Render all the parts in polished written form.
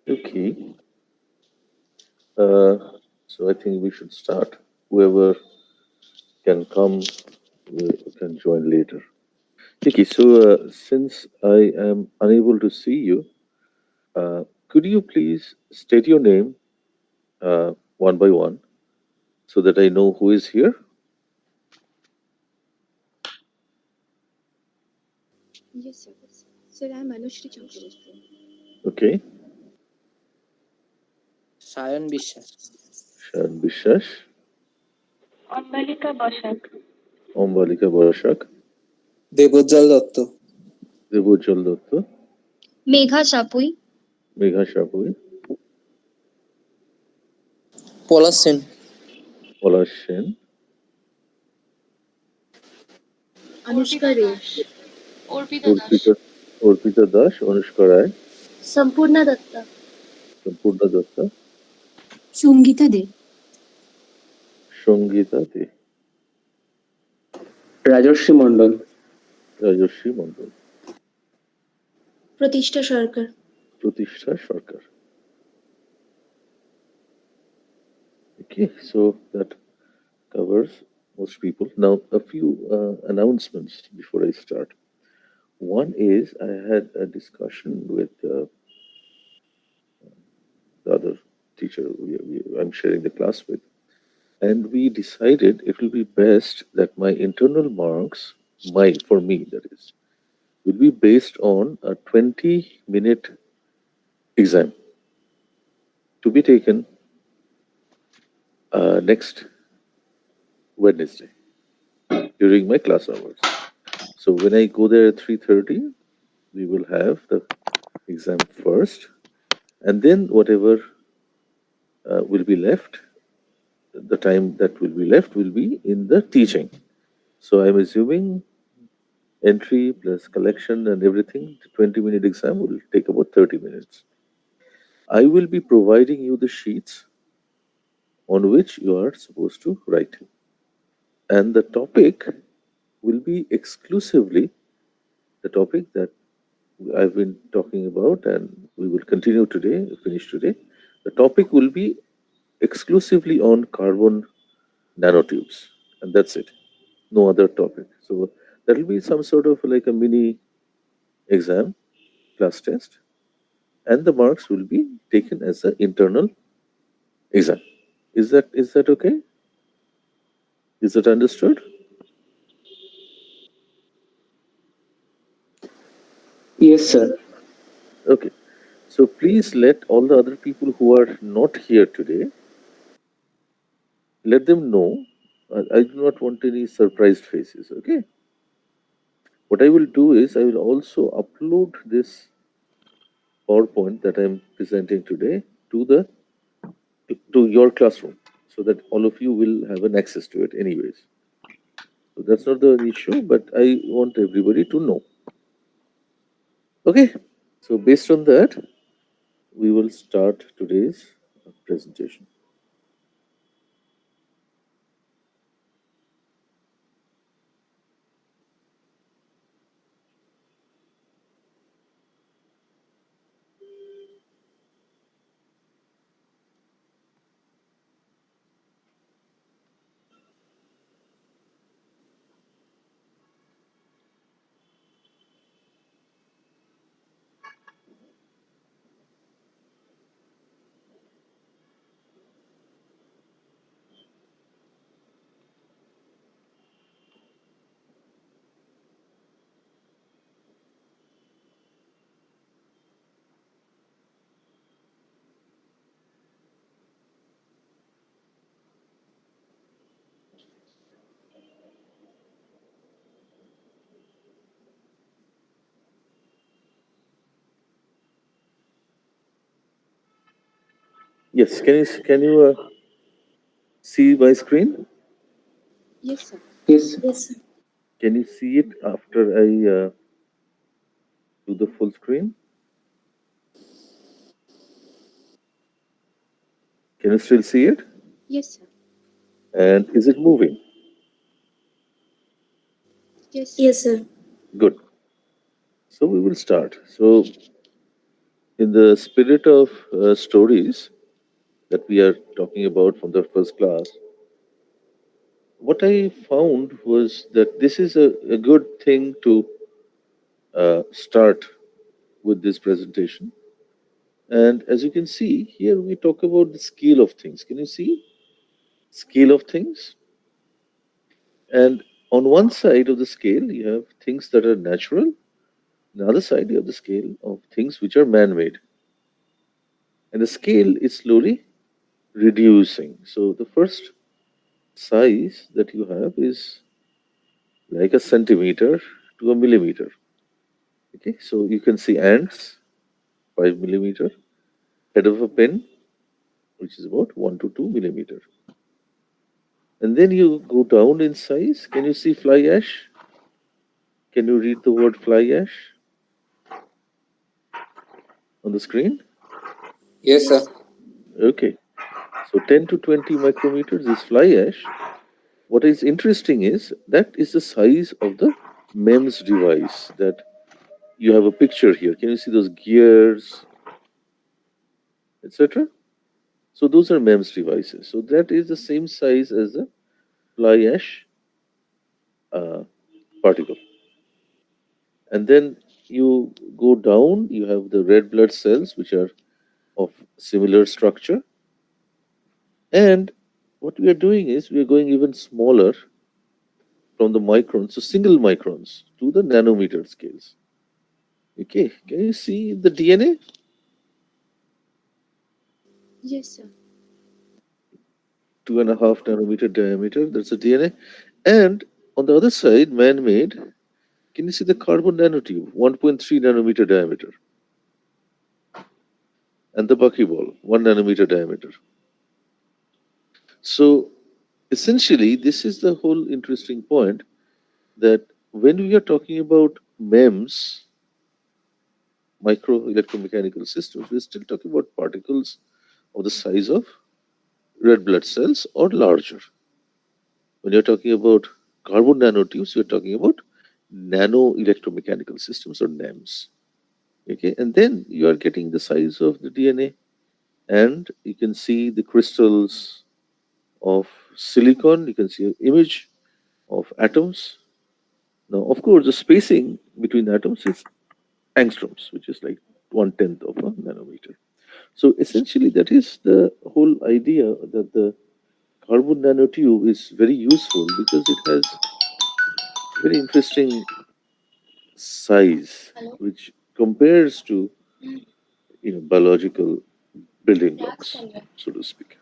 Okay. So I think we should start. Whoever can come can join later. Okay. So since I am unable to see you, could you please state your name one by one so that I know who is here? Yes, sir. Sir, I am Anushri Chakraborty. Okay. Sayan Biswas, Sharon Bishash, Ambalika Basak, Ombalika Borashak, Debojjwal Dutta, Devojjal Dutta, Megha Chapui, Megha Shapui, Palash Sen, Palash Sen, Anushka Resh. Arpita Das, Orpita Dash, Anushka Rai, Sampurna Datta. Sampurna Datta, Sungita De. Sangita De, Rajarshi Mondal, Rajashri Mandal, Pratishtha Sarkar. Pratishtha Sarkar. Okay, so that covers most people. Now, a few announcements before I start. One is I had a discussion with the other teacher I'm sharing the class with, and we decided it will be best that my internal marks, for me that is, will be based on a 20-minute exam to be taken next Wednesday during my class hours. So when I go there at 3:30, we will have the exam first, and then whatever will be left, the time that will be left will be in the teaching. So I'm assuming entry plus collection and everything, the 20-minute exam will take about 30 minutes. I will be providing you the sheets on which you are supposed to write. And the topic will be exclusively the topic that I've been talking about, and we will continue today, finish today. The topic will be exclusively on carbon nanotubes, and that's it. No other topic. So that will be some sort of like a mini exam, class test, and the marks will be taken as an internal exam. Is that okay? Is that understood? Yes sir. Okay. So please let all the other people who are not here today, let them know. I do not want any surprised faces. Okay. What I will do is I will also upload this PowerPoint that I'm presenting today to the to your classroom so that all of you will have an access to it anyways. So that's not the issue, but I want everybody to know. Okay. So based on that, we will start today's presentation. Yes, can you see my screen? Yes, sir. Yes Yes, sir. Can you see it after I do the full screen? Can you still see it? Yes, sir. And is it moving? Yes, sir. Good. So we will start. So in the spirit of stories that we are talking about from the first class, what I found was that this is a good thing to start with this presentation. And as you can see, here we talk about the scale of things. Can you see? Scale of things. And on one side of the scale, you have things that are natural. On the other side, you have the scale of things which are man made. And the scale is slowly reducing. So the first size that you have is like a centimeter to a millimeter. Okay, so you can see ants, 5 millimeter, head of a pin, which is about 1 to 2 millimeter. And then you go down in size. Can you see fly ash? Can you read the word fly ash on the screen? Yes, sir. Okay, so 10 to 20 micrometers is fly ash. What is interesting is that is the size of the MEMS device that you have a picture here. Can you see those gears, etc.? So those are MEMS devices. So that is the same size as the fly ash particle. And then you go down, you have the red blood cells, which are of similar structure. And what we are doing is we are going even smaller from the microns, so single microns, to the nanometer scales. Okay, can you see the DNA? Yes, sir. 2.5 nanometer diameter, that's the DNA. And on the other side, man made, can you see the carbon nanotube, 1.3 nanometer diameter? And the buckyball, 1 nanometer diameter. So essentially, this is the whole interesting point that when we are talking about MEMS, micro electromechanical systems, we're still talking about particles of the size of red blood cells or larger. When you're talking about carbon nanotubes, you're talking about nano electromechanical systems or NEMS. Okay, and then you are getting the size of the DNA, and you can see the crystals of silicon. You can see an image of atoms. Now, of course, the spacing between atoms is angstroms, which is like 1/10 of a nanometer. So essentially, that is the whole idea that the carbon nanotube is very useful because it has very interesting size, which compares to biological building blocks, so to speak.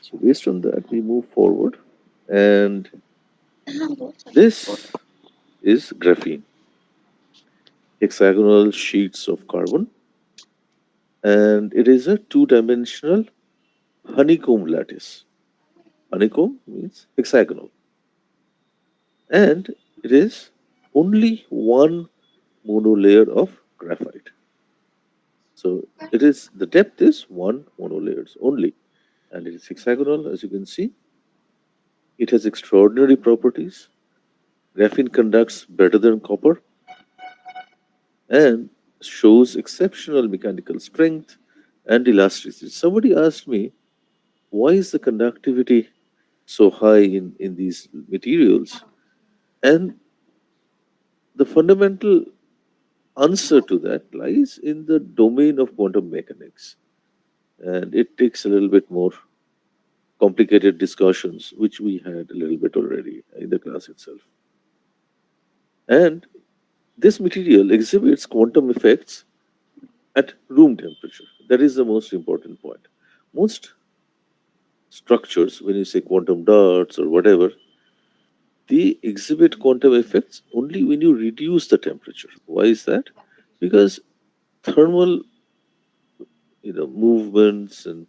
So based on that, we move forward, and this is graphene, hexagonal sheets of carbon, and it is a two-dimensional honeycomb lattice. Honeycomb means hexagonal, and it is only one monolayer of graphite. So it is the depth is one monolayers only, and it is hexagonal, as you can see. It has extraordinary properties. Graphene conducts better than copper and shows exceptional mechanical strength and elasticity. Somebody asked me, why is the conductivity so high in these materials? And the fundamental answer to that lies in the domain of quantum mechanics. And it takes a little bit more complicated discussions, which we had a little bit already in the class itself. And this material exhibits quantum effects at room temperature. That is the most important point. Most structures, when you say quantum dots or whatever, they exhibit quantum effects only when you reduce the temperature. Why is that? Because thermal, movements and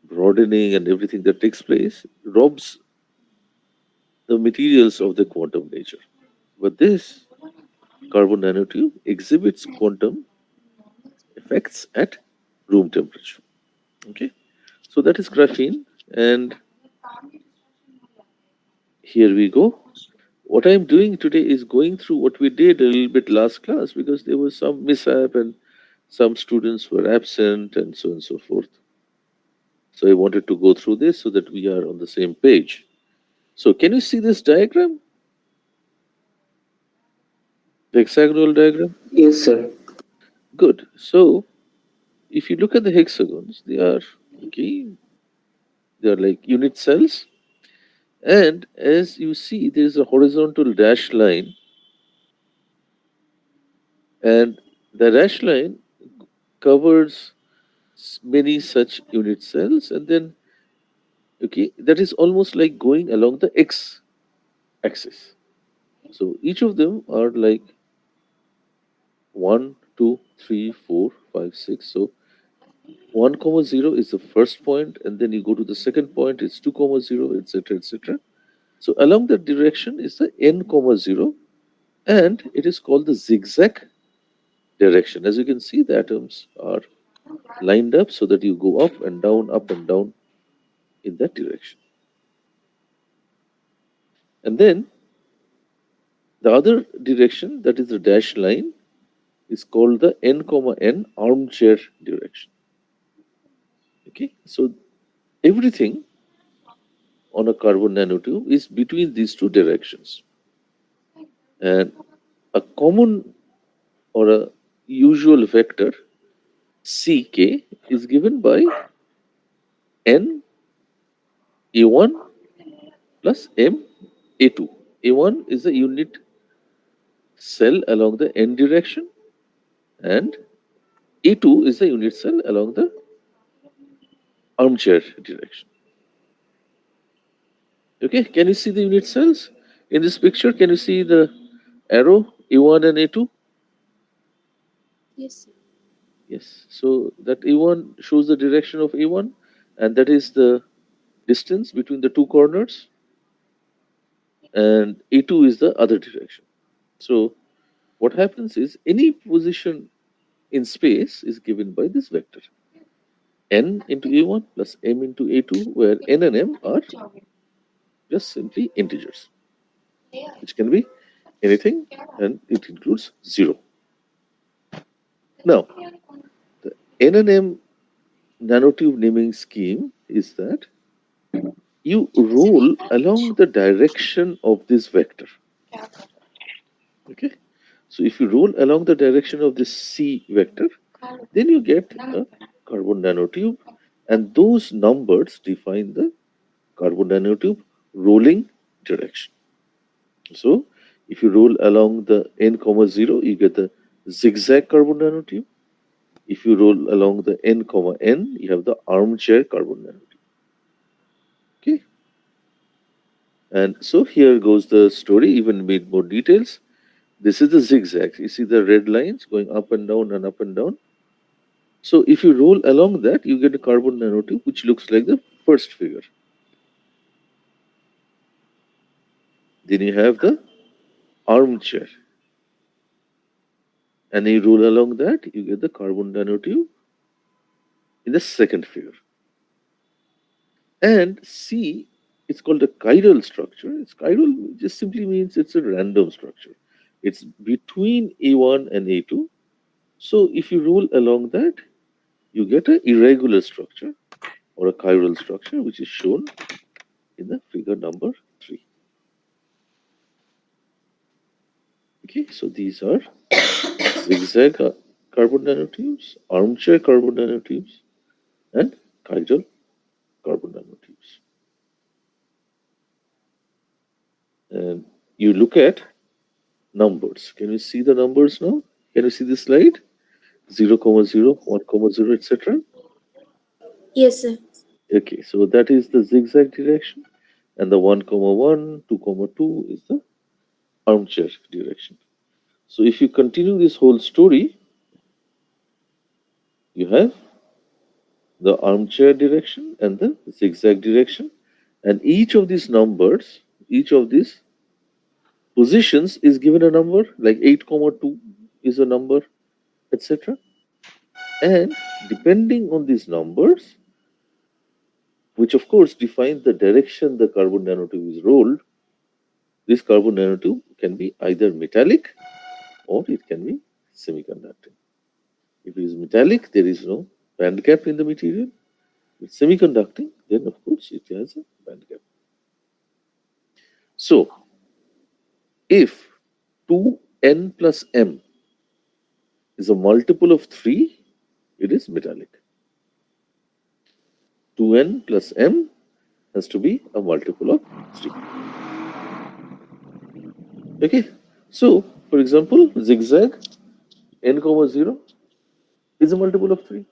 broadening and everything that takes place robs the materials of the quantum nature. But this carbon nanotube exhibits quantum effects at room temperature. Okay, so that is graphene, and here we go. What I'm doing today is going through what we did a little bit last class because there was some mishap and some students were absent and so on and so forth. So I wanted to go through this so that we are on the same page. So can you see this diagram? The hexagonal diagram? Yes, sir. Good. So if you look at the hexagons, they are okay, they are like unit cells. And as you see, there is a horizontal dashed line, and the dashed line covers many such unit cells, and then okay, that is almost like going along the x axis. So each of them are like 1, 2, 3, 4, 5, 6. So 1, comma 0 is the first point, and then you go to the second point, it's 2, comma 0, etc., etc. So along that direction is the n, comma 0, and it is called the zigzag direction. As you can see, the atoms are lined up so that you go up and down in that direction. And then the other direction, that is the dashed line, is called the n, comma n armchair direction. Okay, so everything on a carbon nanotube is between these two directions. And a common or a usual vector Ck is given by n A1 plus m A2. A1 is a unit cell along the n direction, and A2 is the unit cell along the armchair direction. Okay, can you see the unit cells in this picture? Can you see the arrow A1 and A2? Yes, sir. Yes. So that A1 shows the direction of A1, and that is the distance between the two corners, and A2 is the other direction. So what happens is any position in space is given by this vector n into A1 plus m into A2, where n and m are just simply integers, which can be anything, and it includes 0. Now, the n and m nanotube naming scheme is that you roll along the direction of this vector. Okay, so if you roll along the direction of this C vector, then you get a carbon nanotube, and those numbers define the carbon nanotube rolling direction. So if you roll along the n, comma 0, you get the zigzag carbon nanotube. If you roll along the n, comma n, you have the armchair carbon nanotube. Okay. And so here goes the story, even with more details. This is the zigzag. You see the red lines going up and down and up and down. So if you roll along that, you get a carbon nanotube, which looks like the first figure. Then you have the armchair. And you roll along that, you get the carbon nanotube in the second figure. And C, it's called a chiral structure. It's chiral just simply means it's a random structure. It's between A1 and A2. So if you roll along that, you get an irregular structure or a chiral structure, which is shown in the figure number 3. Okay, so these are zigzag carbon nanotubes, armchair carbon nanotubes, and chiral carbon nanotubes. And you look at numbers. Can you see the numbers now? Can you see the slide? 0, 0, 1, 0, etc. Yes, sir. Okay, so that is the zigzag direction, and the 1, 1, 2, 2 is the armchair direction. So if you continue this whole story, you have the armchair direction and the zigzag direction, and each of these numbers, each of these positions is given a number, like 8, 2 is a number, etc. And depending on these numbers, which of course define the direction the carbon nanotube is rolled, this carbon nanotube can be either metallic or it can be semiconducting. If it is metallic, there is no band gap in the material. If it's semiconducting, then of course it has a band gap. So, if 2n plus m is a multiple of 3, it is metallic. 2n plus m has to be a multiple of 3. Okay, so for example, zigzag n comma 0 is a multiple of 3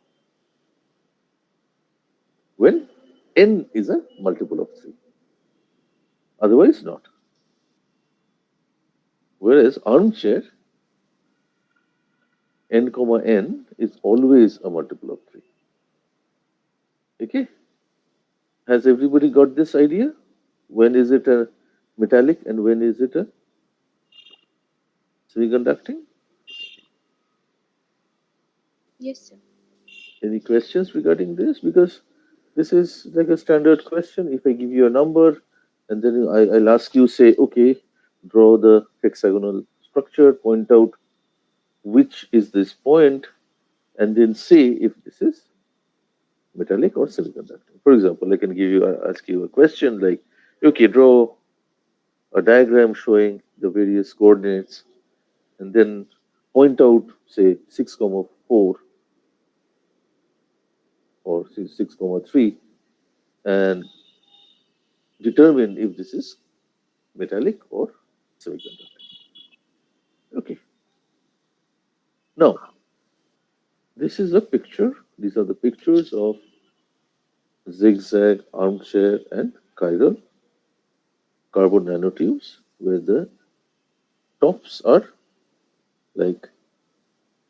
when n is a multiple of 3. Otherwise, not. Whereas armchair n comma n is always a multiple of 3. Okay, has everybody got this idea? When is it a metallic and when is it a semiconducting? Yes, sir. Any questions regarding this? Because this is like a standard question. If I give you a number and then I'll ask you, say, okay, draw the hexagonal structure, point out which is this point, and then say if this is metallic or semiconducting. For example, I can ask you a question like, okay, draw a diagram showing the various coordinates and then point out, say, 6, 4 or 6, 3 and determine if this is metallic or semiconductor. Okay. Now, this is a picture. These are the pictures of zigzag, armchair, and chiral carbon nanotubes, where the tops are like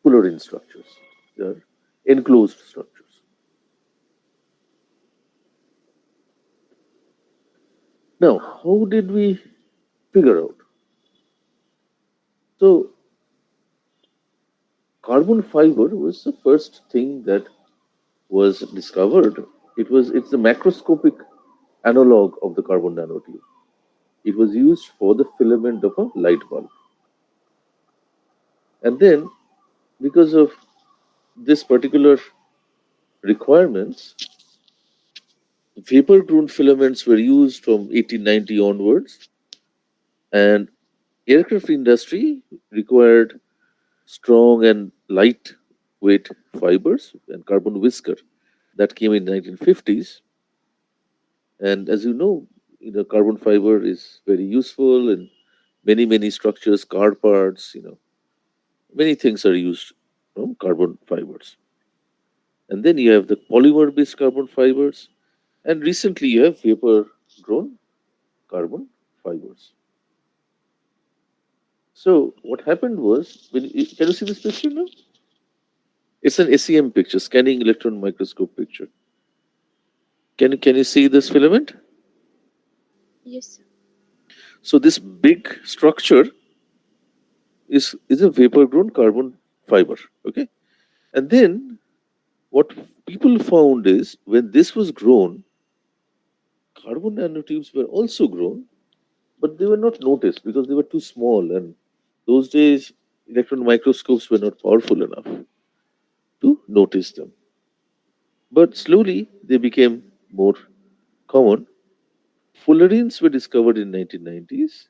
fullerene structures. They are enclosed structures. Now, how did we figure out? So, carbon fiber was the first thing that was discovered. It's the macroscopic analog of the carbon nanotube. It was used for the filament of a light bulb. And then, because of this particular requirements, vapor grown filaments were used from 1890 onwards, and aircraft industry required strong and lightweight fibers and carbon whisker. That came in 1950s. And as carbon fiber is very useful in many structures, car parts, many things are used from carbon fibers. And then you have the polymer based carbon fibers, and recently you have vapor grown carbon fibers. So what happened was, can you see this picture now? It's an SEM picture, scanning electron microscope picture. Can you see this filament? Yes, sir. So this big structure is a vapor grown carbon fiber. Okay, and then what people found is when this was grown, carbon nanotubes were also grown, but they were not noticed because they were too small, and those days electron microscopes were not powerful enough to notice them. But slowly they became more common. Fullerenes were discovered in 1990s,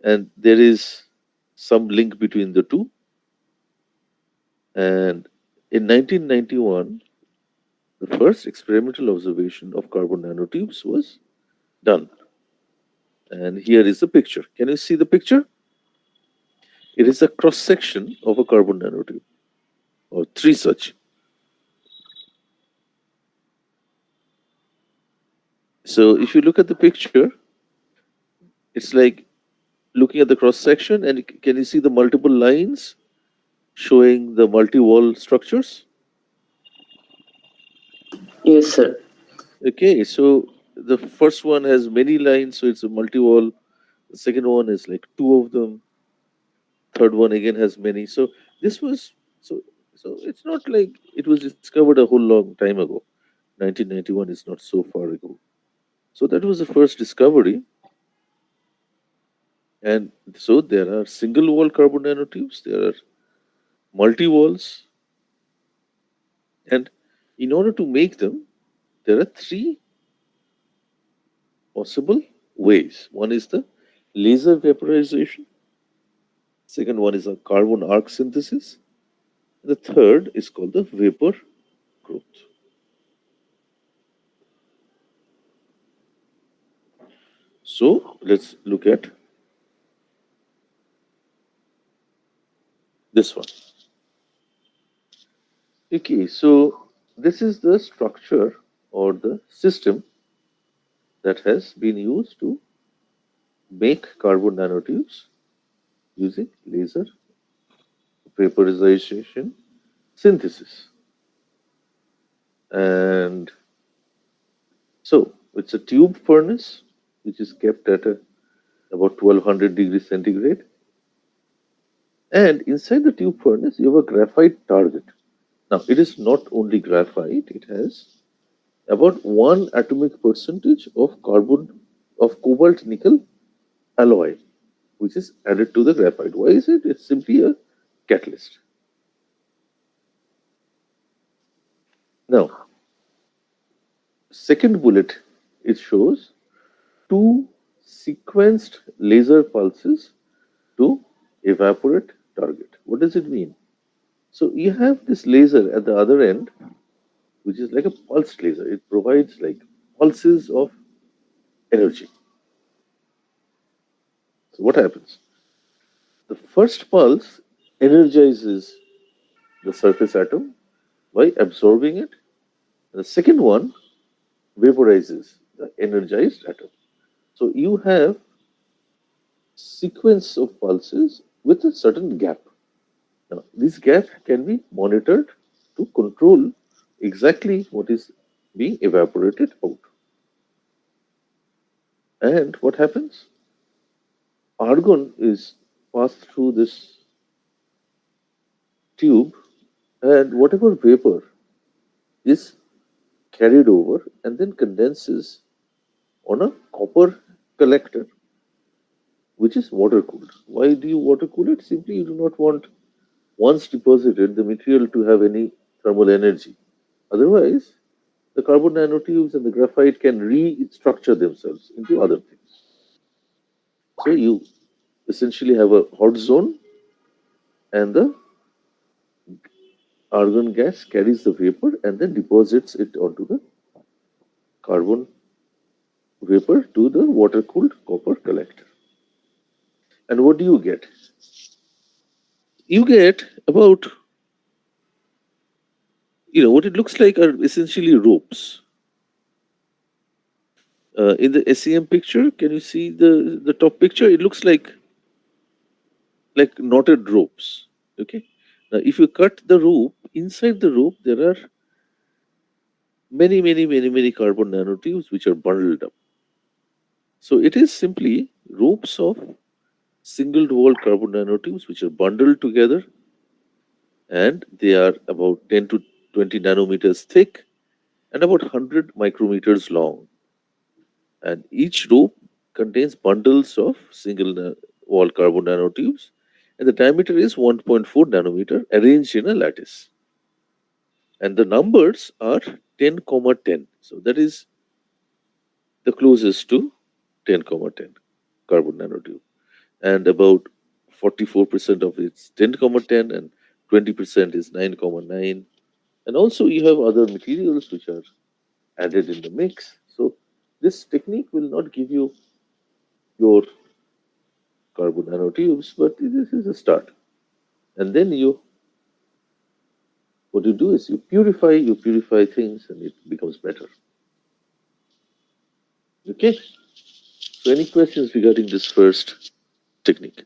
and there is some link between the two. And in 1991, the first experimental observation of carbon nanotubes was done. And here is the picture. Can you see the picture? It is a cross section of a carbon nanotube, or three such. So if you look at the picture, it's like looking at the cross section, and can you see the multiple lines showing the multi-wall structures? Yes, sir. Okay, so the first one has many lines, so it's a multi-wall. The second one is like two of them. Third one again has many. So this was so it's not like it was discovered a whole long time ago. 1991 is not so far ago. So that was the first discovery. And so there are single wall carbon nanotubes, there are multi walls, And in order to make them, there are three possible ways. One is the laser vaporization, second one is a carbon arc synthesis, and the third is called the vapor growth. So let's look at this one. Okay, so this is the structure or the system that has been used to make carbon nanotubes using laser vaporization synthesis. And so it's a tube furnace which is kept at about 1200 degrees centigrade. And inside the tube furnace, you have a graphite target. Now, it is not only graphite, it has about 1 atomic percentage of cobalt nickel alloy, which is added to the graphite. Why is it? It's simply a catalyst. Now, second bullet, it shows two sequenced laser pulses to evaporate target. What does it mean? So you have this laser at the other end, which is like a pulsed laser. It provides like pulses of energy. So what happens? The first pulse energizes the surface atom by absorbing it. And the second one vaporizes the energized atom. So you have sequence of pulses with a certain gap. Now, this gap can be monitored to control exactly what is being evaporated out. And what happens? Argon is passed through this tube, and whatever vapor is carried over and then condenses on a copper collector, which is water cooled. Why do you water cool it? Simply, you do not want, once deposited, the material to have any thermal energy. Otherwise, the carbon nanotubes and the graphite can restructure themselves into other things. So you essentially have a hot zone, and the argon gas carries the vapor and then deposits it onto the carbon vapor to the water cooled copper collector. And what do you get? You get about, what it looks like are essentially ropes. In the SEM picture, can you see the top picture? It looks like knotted ropes. Okay. Now, if you cut the rope, inside the rope there are many carbon nanotubes which are bundled up. So it is simply ropes of single-walled carbon nanotubes which are bundled together, and they are about 10 to 20 nanometers thick and about 100 micrometers long. And each rope contains bundles of single-walled carbon nanotubes, and the diameter is 1.4 nanometer arranged in a lattice. And the numbers are 10, 10. So that is the closest to 10, 10 carbon nanotube. And about 44% of it's 10, 10 and 20% is 9, 9. And also you have other materials which are added in the mix. So this technique will not give you your carbon nanotubes, but this is a start. And then what you do is you purify things and it becomes better. Okay? So any questions regarding this first technique?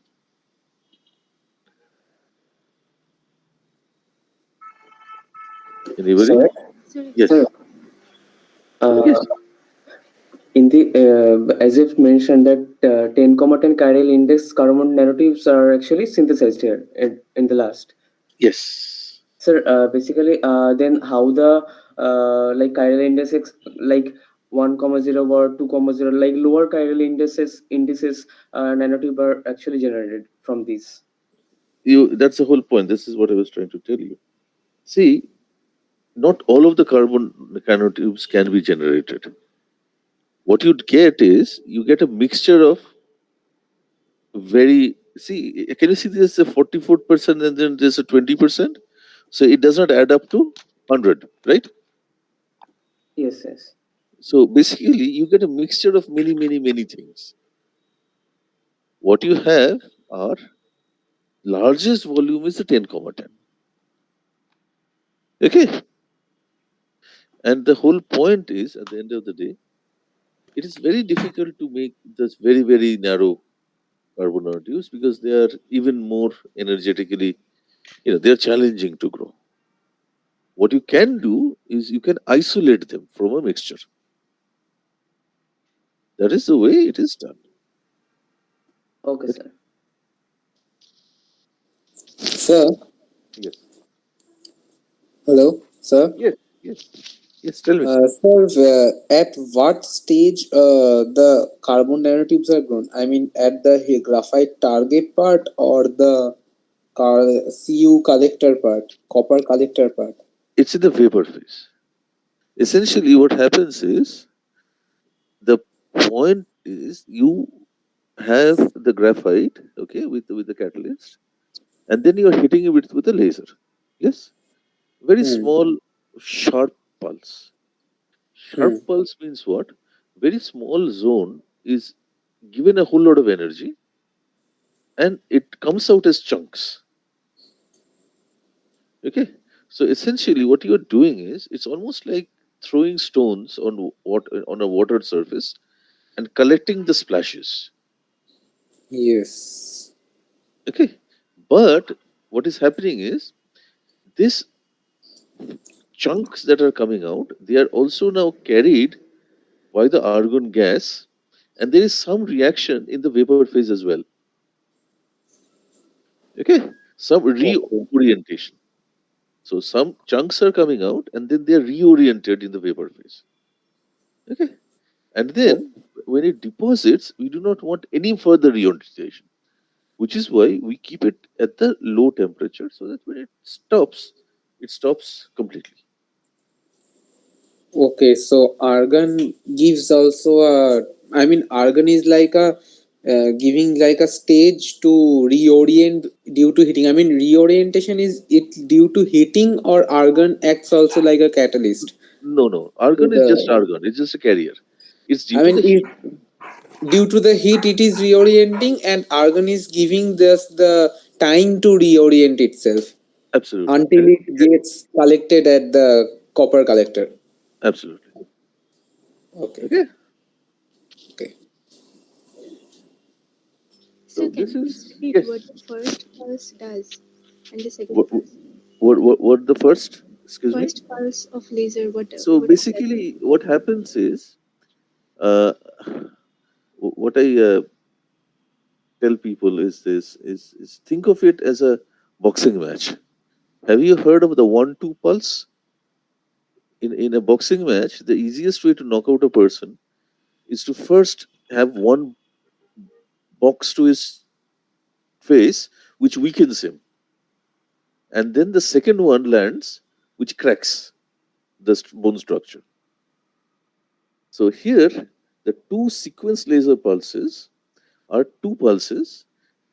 Anybody? Sir, Sorry. Yes. sir, Yes. in the as you've mentioned that 10, 10 chiral index carbon nanotubes are actually synthesized here in the last. Yes. Sir, basically, then how the like chiral indices like 1,0 or 2,0 like lower chiral indices nanotube are actually generated from these. That's the whole point. This is what I was trying to tell you. See, not all of the carbon nanotubes can be generated. What you'd get is you get a mixture of can you see there's a 44% and then there's a 20%? So it does not add up to 100, right? Yes, yes. So basically, you get a mixture of many, many, many things. What you have are largest volume is the 10,10. Okay. And the whole point is, at the end of the day, it is very difficult to make this very, very narrow carbon nanotubes because they are even more energetically, they are challenging to grow. What you can do is you can isolate them from a mixture. That is the way it is done. Okay, sir. Sir, Yes. hello, sir. Yes, tell me. Sir. Sir, at what stage the carbon nanotubes are grown? I mean, at the graphite target part or the Cu collector part, copper collector part? It's in the vapor phase. Essentially, what happens is the point is you have the graphite, okay, with the catalyst, and then you are hitting it with a laser. Yes, very small, sharp pulse. Sharp pulse means what? Very small zone is given a whole lot of energy, and it comes out as chunks. Okay, so essentially, what you are doing is it's almost like throwing stones on a water surface and collecting the splashes. Yes. Okay, but what is happening is these chunks that are coming out, they are also now carried by the argon gas, and there is some reaction in the vapor phase as well. Okay, some reorientation. So some chunks are coming out, and then they are reoriented in the vapor phase. Okay, and then when it deposits, we do not want any further reorientation, which is why we keep it at the low temperature so that when it stops completely. Okay, so argon gives also a. I mean, argon is like a giving like a stage to reorient due to heating. I mean, reorientation is it due to heating or argon acts also like a catalyst No, to argon is just the. argon. It's just a carrier. It's due I to mean, the if heat. due to the heat it is reorienting, and argon is giving this the time to reorient itself Absolutely. until And it gets collected at the copper collector. absolutely. Okay. Okay. Okay. So Sir, can this you please is repeat yes. what the first pulse does and the What second pulse? what the first? Excuse me. First pulse of laser, So what does that do? basically, what happens is, uh, what I tell people is this: is think of it as a boxing match. Have you heard of the 1-2 pulse? In a boxing match, the easiest way to knock out a person is to first have one box to his face, which weakens him, and then the second one lands, which cracks the bone structure. So here, the two sequence laser pulses are two pulses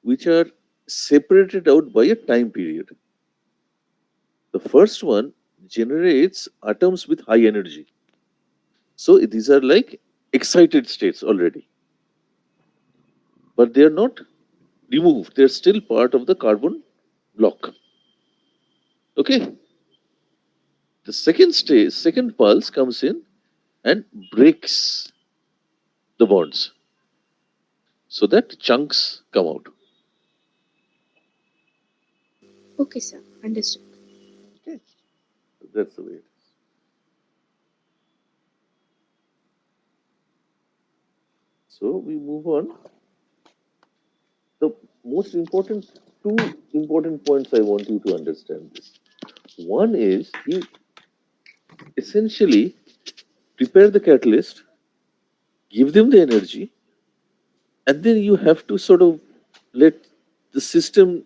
which are separated out by a time period. The first one generates atoms with high energy. So these are like excited states already, but they are not removed. They're still part of the carbon block. Okay. The second pulse comes in and breaks the bonds so that chunks come out. Okay, sir. Understood. Okay. So that's the way it is. So we move on. The most important two important points I want you to understand this. One is you essentially prepare the catalyst, give them the energy, and then you have to sort of let the system,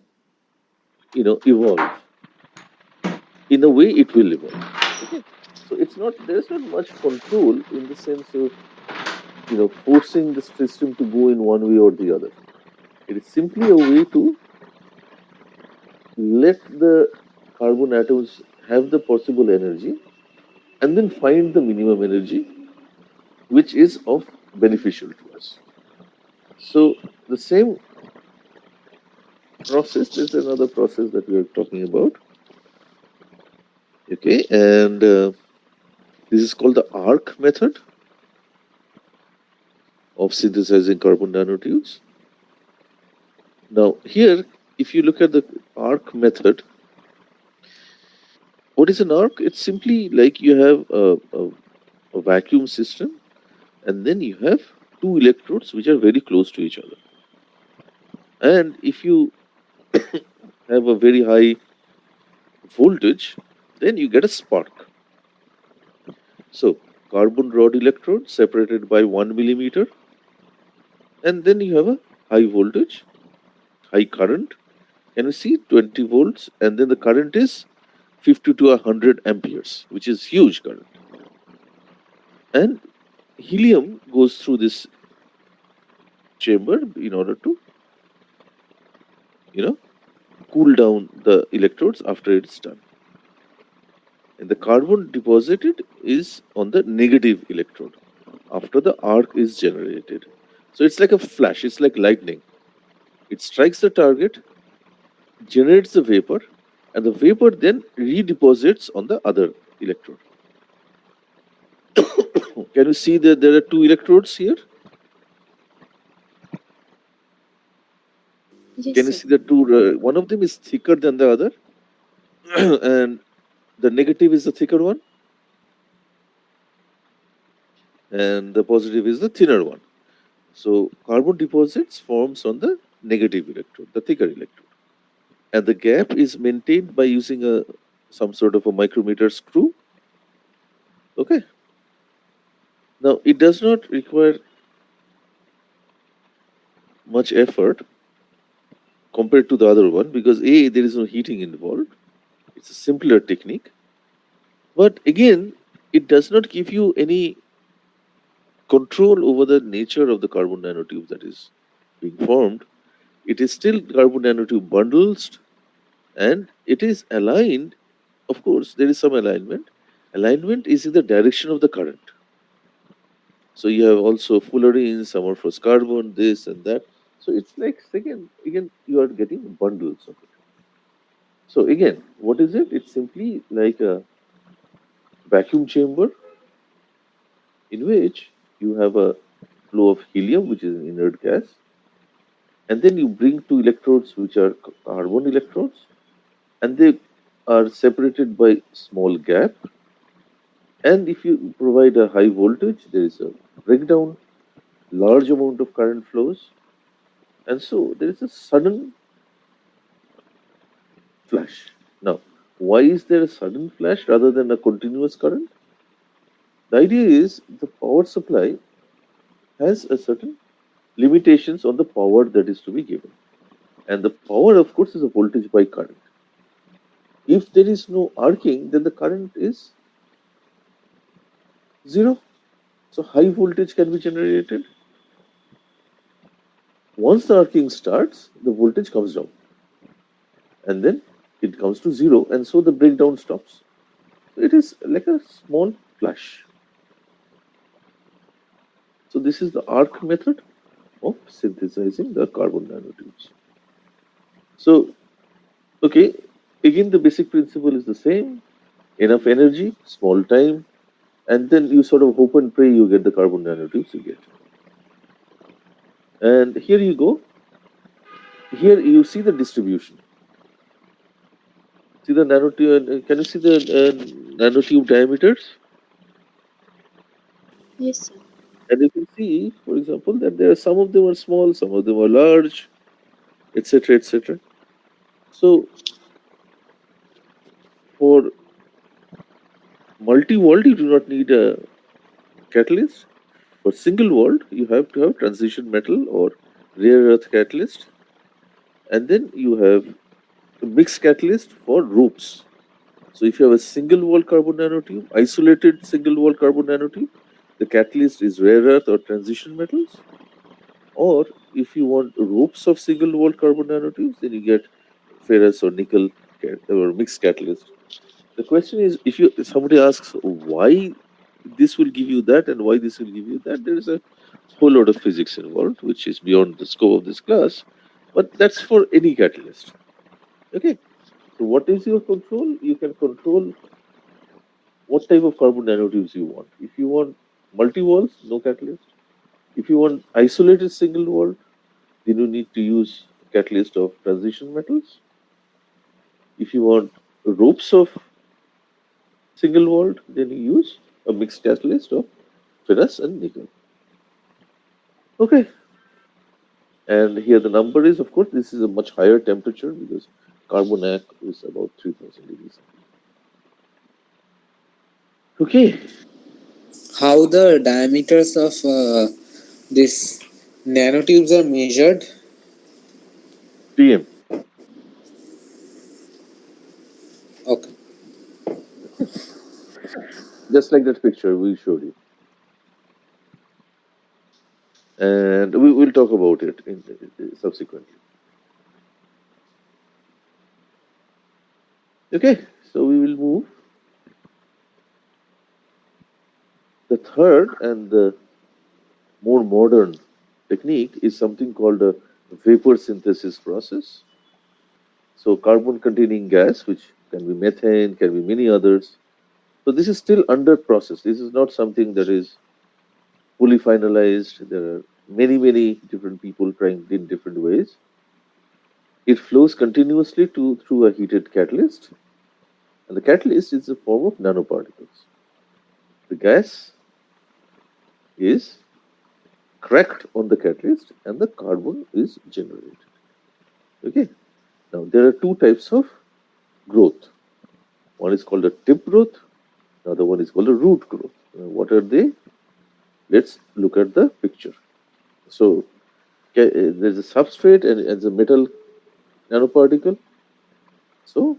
evolve. In a way, it will evolve. Okay. So there's not much control in the sense of forcing the system to go in one way or the other. It is simply a way to let the carbon atoms have the possible energy and then find the minimum energy which is of beneficial to us. So the same process, there's another process that we are talking about. Okay, and this is called the ARC method of synthesizing carbon nanotubes. Now here, if you look at the ARC method, what is an arc? It's simply like you have a vacuum system, and then you have two electrodes which are very close to each other. And if you have a very high voltage, then you get a spark. So carbon rod electrode separated by 1 millimeter, and then you have a high voltage, high current. Can you see 20 volts? And then the current is 50 to 100 amperes, which is huge current. And helium goes through this chamber in order to, cool down the electrodes after it's done. And the carbon deposited is on the negative electrode after the arc is generated. So it's like a flash, it's like lightning. It strikes the target, generates the vapor, and the vapor then redeposits on the other electrode. Can you see that there are two electrodes here? Yes, Can you sir. see the two? One of them is thicker than the other, and the negative is the thicker one, and the positive is the thinner one. So carbon deposits forms on the negative electrode, the thicker electrode, and the gap is maintained by using some sort of a micrometer screw. Okay. Now it does not require much effort compared to the other one because there is no heating involved. It's a simpler technique, but again, it does not give you any control over the nature of the carbon nanotube that is being formed. It is still carbon nanotube bundles, and it is aligned. Of course, there is some alignment. Alignment is in the direction of the current. So you have also fullerenes, amorphous carbon, this and that. So it's like again you are getting bundles of it. So again, what is it? It's simply like a vacuum chamber in which you have a flow of helium, which is an inert gas, and then you bring two electrodes, which are carbon electrodes, and they are separated by small gap. And if you provide a high voltage, there is a breakdown, large amount of current flows, and so there is a sudden flash. Now, why is there a sudden flash rather than a continuous current? The idea is the power supply has a certain limitations on the power that is to be given. And the power, of course, is a voltage by current. If there is no arcing, then the current is zero. So high voltage can be generated. Once the arcing starts, the voltage comes down. And then it comes to zero, and so the breakdown stops. It is like a small flash. So this is the arc method of synthesizing the carbon nanotubes. So, okay, again the basic principle is the same. Enough energy, small time, and then you sort of hope and pray you get the carbon nanotubes you get. And here you go. Here you see the distribution. See the nanotube, can you see the nanotube diameters? Yes, sir. And you can see, for example, that there are some of them are small, some of them are large, etc., etc. So for multi-walled, you do not need a catalyst. For single-walled, you have to have transition metal or rare earth catalyst, and then you have a mixed catalyst for ropes. So if you have a single wall carbon nanotube, isolated single wall carbon nanotube, the catalyst is rare earth or transition metals. Or if you want ropes of single wall carbon nanotubes, then you get ferrous or nickel or mixed catalyst. The question is, if somebody asks why this will give you that and why this will give you that, there is a whole lot of physics involved, which is beyond the scope of this class. But that's for any catalyst. Okay. So what is your control? You can control what type of carbon nanotubes you want. If you want multi-walls, no catalyst. If you want isolated single wall, then you need to use catalyst of transition metals. If you want ropes of single wall, then you use a mixed catalyst of ferrous and nickel. Okay. And here the number is, of course, this is a much higher temperature because carbon is about 3000 degrees. Okay. How the diameters of this nanotubes are measured? PM. Okay. Just like that picture we showed you. And we will talk about it subsequently. Okay, so we will move. The third and the more modern technique is something called a vapor synthesis process. So carbon containing gas, which can be methane, can be many others. So this is still under process. This is not something that is fully finalized. There are many different people trying in different ways. It flows continuously through a heated catalyst, and the catalyst is a form of nanoparticles. The gas is cracked on the catalyst and the carbon is generated. Okay. Now there are two types of growth. One is called a tip growth, the other one is called a root growth. What are they? Let's look at the picture. So there's a substrate and it's a metal nanoparticle. So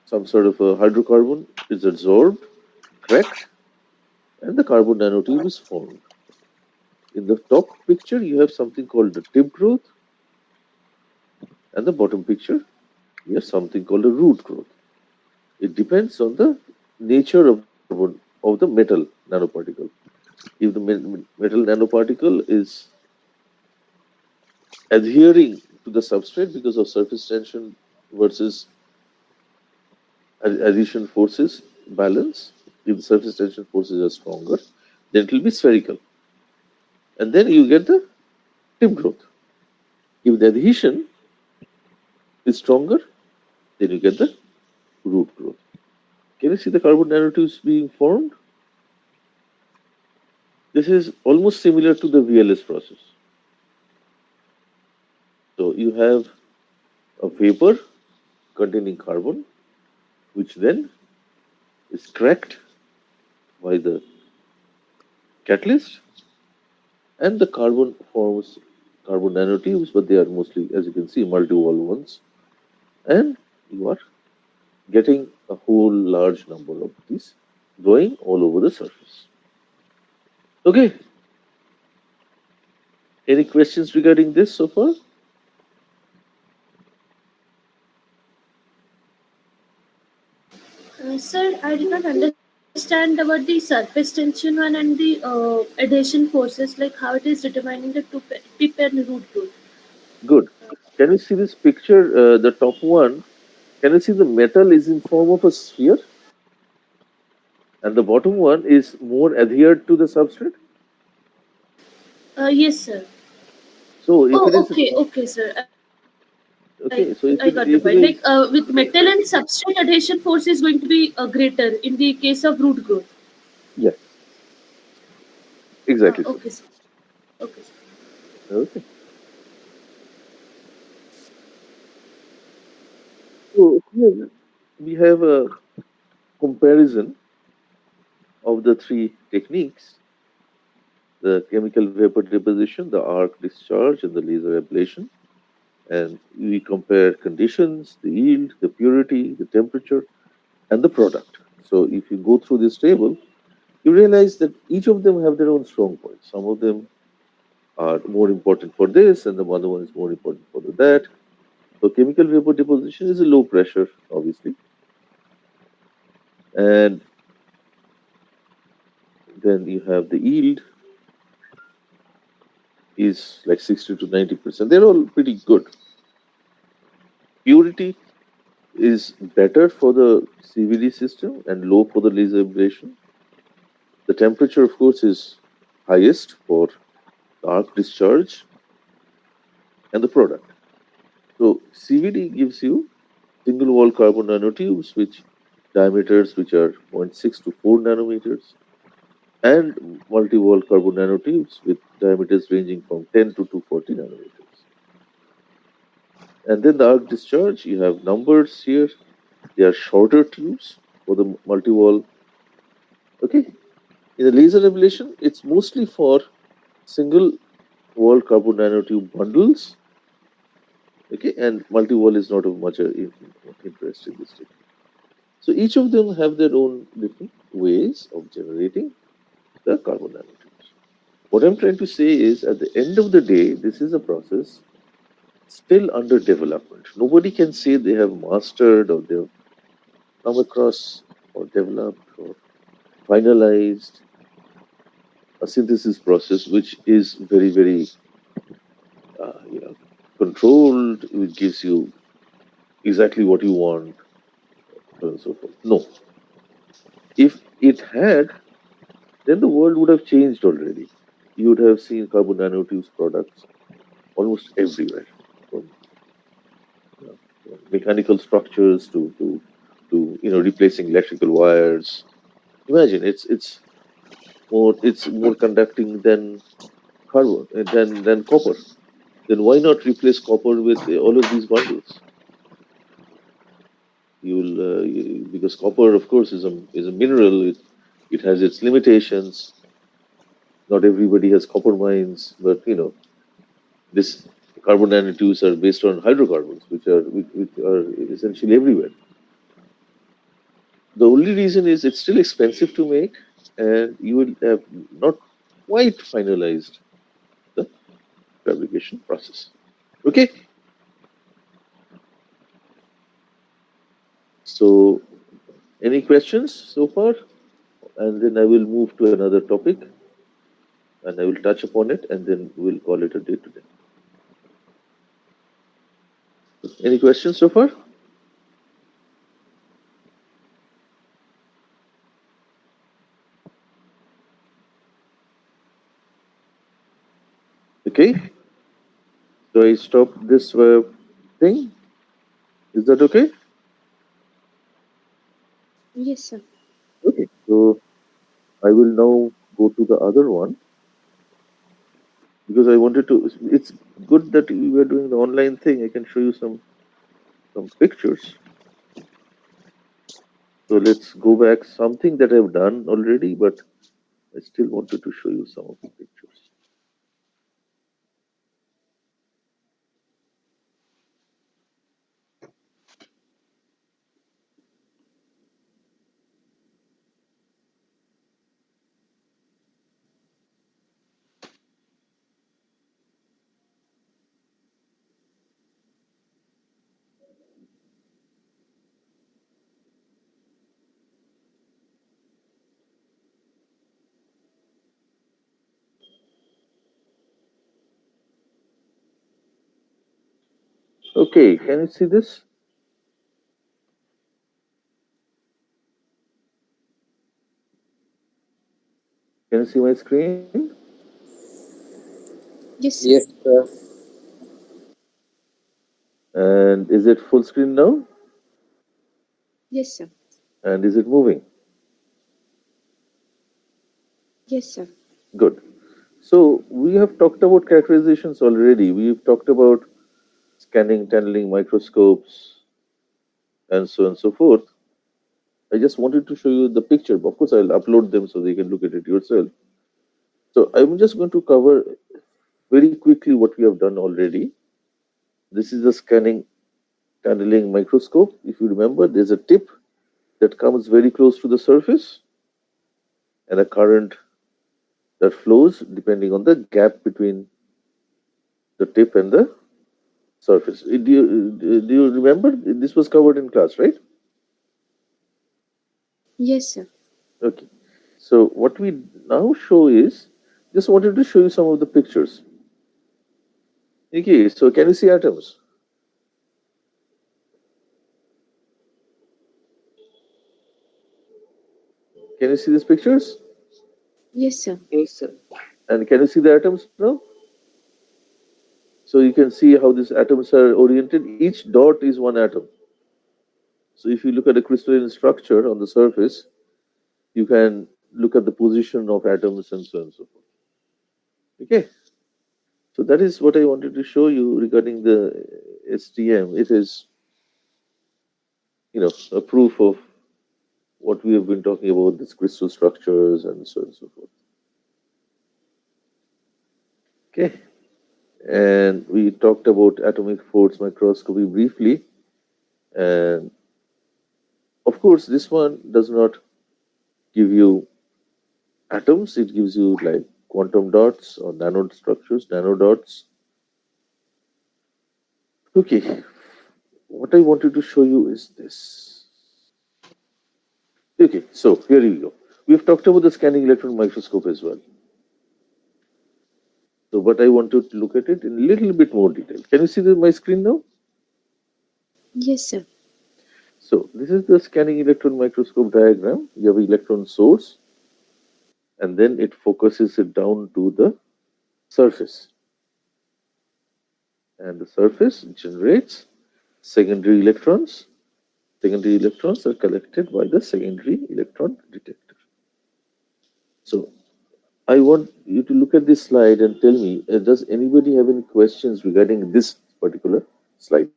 some sort of a hydrocarbon is absorbed, cracked, and the carbon nanotube is formed. In the top picture, you have something called the tip growth, and the bottom picture, you have something called a root growth. It depends on the nature of the metal nanoparticle. If the metal nanoparticle is adhering to the substrate because of surface tension versus adhesion forces balance, if the surface tension forces are stronger, then it will be spherical. And then you get the tip growth. If the adhesion is stronger, then you get the root growth. Can you see the carbon nanotubes being formed? This is almost similar to the VLS process. So you have a vapor containing carbon, which then is cracked by the catalyst, and the carbon forms carbon nanotubes, but they are mostly, as you can see, multi-wall ones. And you are getting a whole large number of these growing all over the surface. Okay. Any questions regarding this so far? Sir, I did not understand about the surface tension one and the adhesion forces, like how it is determining the tip and root growth. Good. Can you see this picture, the top one? Can you see the metal is in form of a sphere? And the bottom one is more adhered to the substrate? Yes, sir. So if it is Okay, sir. okay, so if I got the it point. is Like with metal and substrate, adhesion force is going to be greater in the case of root growth. yes, exactly so. Okay, sir. Okay, sir. Okay. So here we have a comparison of the three techniques: the chemical vapor deposition, the arc discharge, and the laser ablation. And we compare conditions, the yield, the purity, the temperature, and the product. So if you go through this table, you realize that each of them have their own strong points. Some of them are more important for this, and the other one is more important for that. So chemical vapor deposition is a low pressure, obviously, and then you have the yield is like 60 to 90%. They're all pretty good. Purity is better for the CVD system and low for the laser ablation. The temperature, of course, is highest for the arc discharge and the product. So CVD gives you single wall carbon nanotubes which diameters which are 0.6 to 4 nanometers, and multi-wall carbon nanotubes with diameters ranging from 10 to 240 nanometers. And then the arc discharge, you have numbers here. They are shorter tubes for the multi-wall. Okay. In the laser ablation, it's mostly for single wall carbon nanotube bundles. Okay, and multi-wall is not of much interest in this technique. So each of them have their own different ways of generating the carbon nanotubes. What I'm trying to say is, at the end of the day, this is a process still under development. Nobody can say they have mastered or they've come across or developed or finalized a synthesis process which is very, very, controlled, which gives you exactly what you want, and so forth. No. If it had, then the world would have changed already. You would have seen carbon nanotubes products almost everywhere, from mechanical structures to replacing electrical wires. Imagine it's more conducting than carbon than copper. Then why not replace copper with all of these bundles? Because copper, of course, is a mineral. It has its limitations. Not everybody has copper mines, but this carbon nanotubes are based on hydrocarbons, which are essentially everywhere. The only reason is it's still expensive to make, and you will have not quite finalized the fabrication process. Okay. So, any questions so far? And then I will move to another topic, and I will touch upon it, and then we'll call it a day today. Any questions so far? Okay. So I stop this thing. Is that okay? Yes, sir. Okay. So I will now go to the other one because I wanted to. It's good that we were doing the online thing. I can show you some pictures. So let's go back. Something that I've done already, but I still wanted to show you some of the pictures. Okay, can you see this? Can you see my screen? Yes, sir. Yes, sir. And is it full screen now? Yes, sir. And is it moving? Yes, sir. Good. So we have talked about characterizations already. We've talked about scanning, tunneling, microscopes, and so on and so forth. I just wanted to show you the picture. Of course, I'll upload them so they can look at it yourself. So I'm just going to cover very quickly what we have done already. This is the scanning tunneling microscope. If you remember, there's a tip that comes very close to the surface and a current that flows depending on the gap between the tip and the surface. Do you remember? This was covered in class, right? Yes, sir. Okay. So what we now show is, just wanted to show you some of the pictures. Okay, so can you see atoms? Can you see these pictures? Yes, sir. Yes, sir. And can you see the atoms now? So you can see how these atoms are oriented. Each dot is one atom. So if you look at the crystalline structure on the surface, you can look at the position of atoms and so on and so forth. Okay. So that is what I wanted to show you regarding the STM. It is, a proof of what we have been talking about, these crystal structures and so on and so forth. Okay. And we talked about atomic force microscopy briefly. And of course, this one does not give you atoms, it gives you like quantum dots or nano structures, nanodots. Okay, what I wanted to show you is this. Okay, so here we go. We've talked about the scanning electron microscope as well. So, but I wanted to look at it in a little bit more detail. Can you see my screen now? Yes, sir. So, this is the scanning electron microscope diagram. You have an electron source, and then it focuses it down to the surface. And the surface generates secondary electrons. Secondary electrons are collected by the secondary electron detector. So, I want you to look at this slide and tell me, does anybody have any questions regarding this particular slide?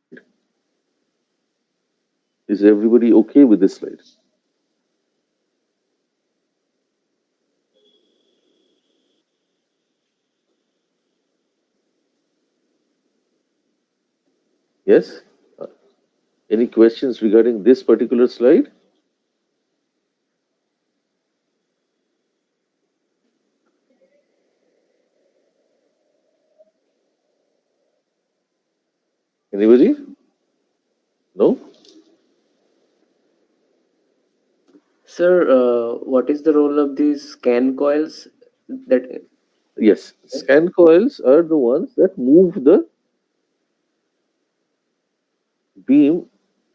Is everybody okay with this slide? Yes? Any questions regarding this particular slide? Anybody? No? Sir, what is the role of these scan coils? That Yes. Scan coils are the ones that move the beam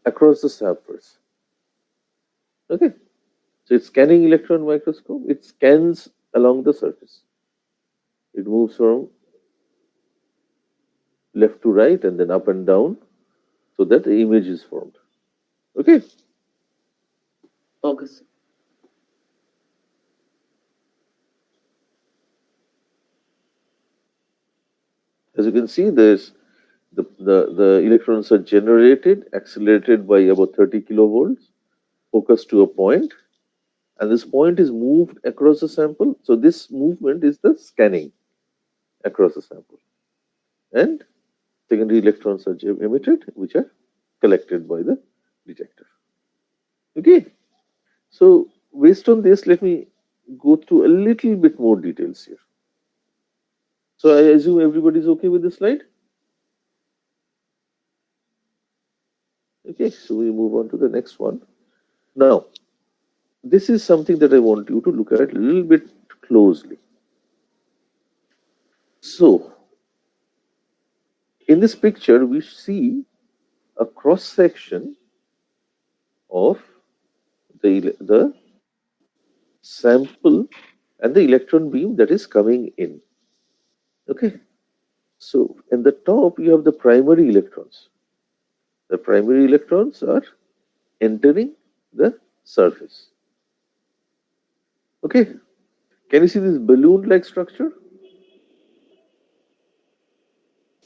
across the surface. Okay. So it's scanning electron microscope. It scans along the surface. It moves from left to right and then up and down so that the image is formed. Okay. okay, sir. As you can see, there's the electrons are generated, accelerated by about 30 kilovolts, focused to a point, and this point is moved across the sample. So this movement is the scanning across the sample. And secondary electrons are emitted, which are collected by the detector. Okay. So based on this, let me go through a little bit more details here. So I assume everybody is okay with this slide? Okay, so we move on to the next one. Now, this is something that I want you to look at a little bit closely. So, in this picture, we see a cross section of the sample and the electron beam that is coming in. Okay, so in the top, you have the primary electrons. The primary electrons are entering the surface. Okay, can you see this balloon-like structure?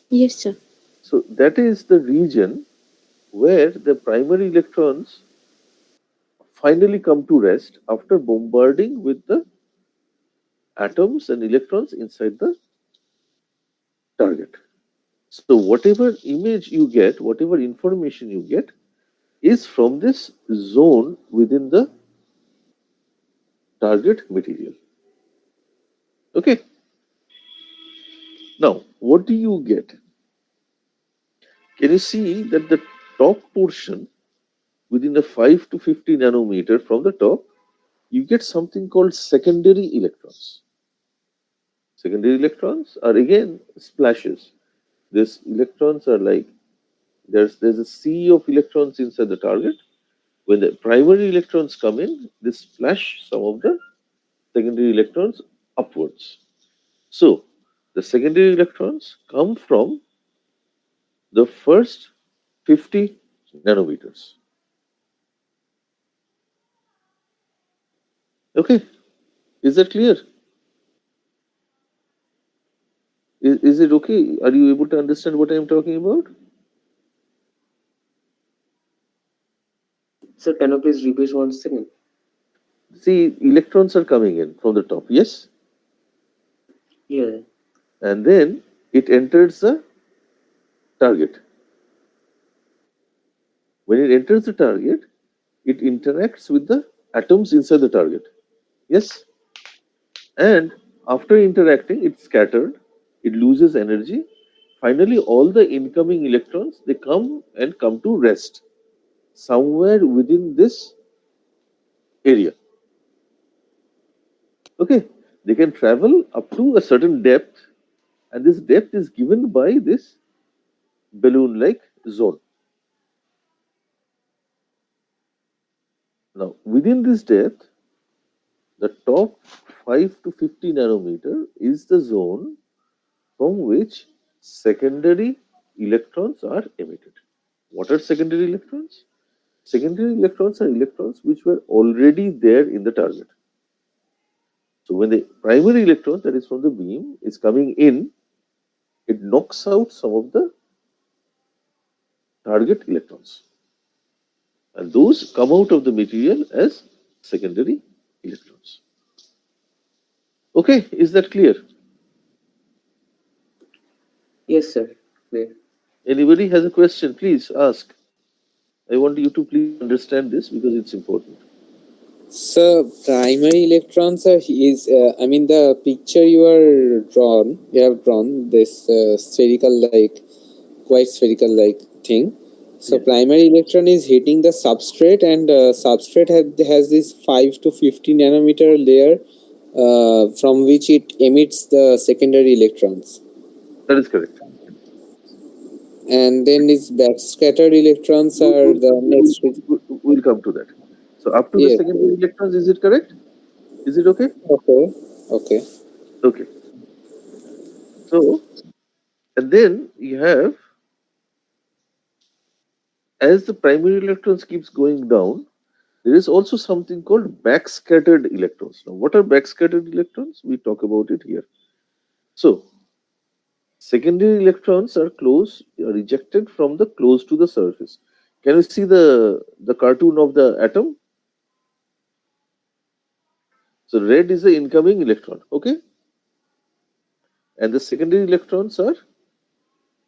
Yes, sir. So that is the region where the primary electrons finally come to rest after bombarding with the atoms and electrons inside the target. So whatever image you get, whatever information you get, is from this zone within the target material. Okay. Now, what do you get? Can you see that the top portion within the 5 to 50 nanometer from the top, you get something called secondary electrons. Secondary electrons are again splashes. These electrons are like there's a sea of electrons inside the target. When the primary electrons come in, they splash some of the secondary electrons upwards. So the secondary electrons come from the first 50 nanometers. Okay, is that clear? Is it okay? Are you able to understand what I am talking about? Sir, can you please repeat once again? See, electrons are coming in from the top, yes? Yeah. And then it enters the target. When it enters the target, it interacts with the atoms inside the target. Yes? And after interacting, it's scattered, it loses energy. Finally, all the incoming electrons, they come to rest somewhere within this area. Okay, they can travel up to a certain depth, and this depth is given by this balloon-like zone. Now, within this depth, the top 5 to 50 nanometer is the zone from which secondary electrons are emitted. What are secondary electrons? Secondary electrons are electrons which were already there in the target. So when the primary electron, that is from the beam, is coming in, it knocks out some of the target electrons. And those come out of the material as secondary electrons. Okay, is that clear? Yes, sir. Clear. Anybody has a question, please ask. I want you to please understand this because it's important. So primary electrons are I mean the picture you have drawn this spherical like quite spherical like thing. So Yeah. primary electron is hitting the substrate, and substrate has this 5 to 50 nanometer layer from which it emits the secondary electrons, That is correct. and then its backscattered electrons are the next. We'll come to that. So up to the Yes. secondary electrons, is it correct? Is it okay? Okay. Okay. Okay. So, and then you have, as the primary electrons keeps going down, there is also something called backscattered electrons. Now, what are backscattered electrons? We talk about it here. So, secondary electrons are ejected from the close to the surface. Can you see the cartoon of the atom? So red is the incoming electron, okay? And the secondary electrons are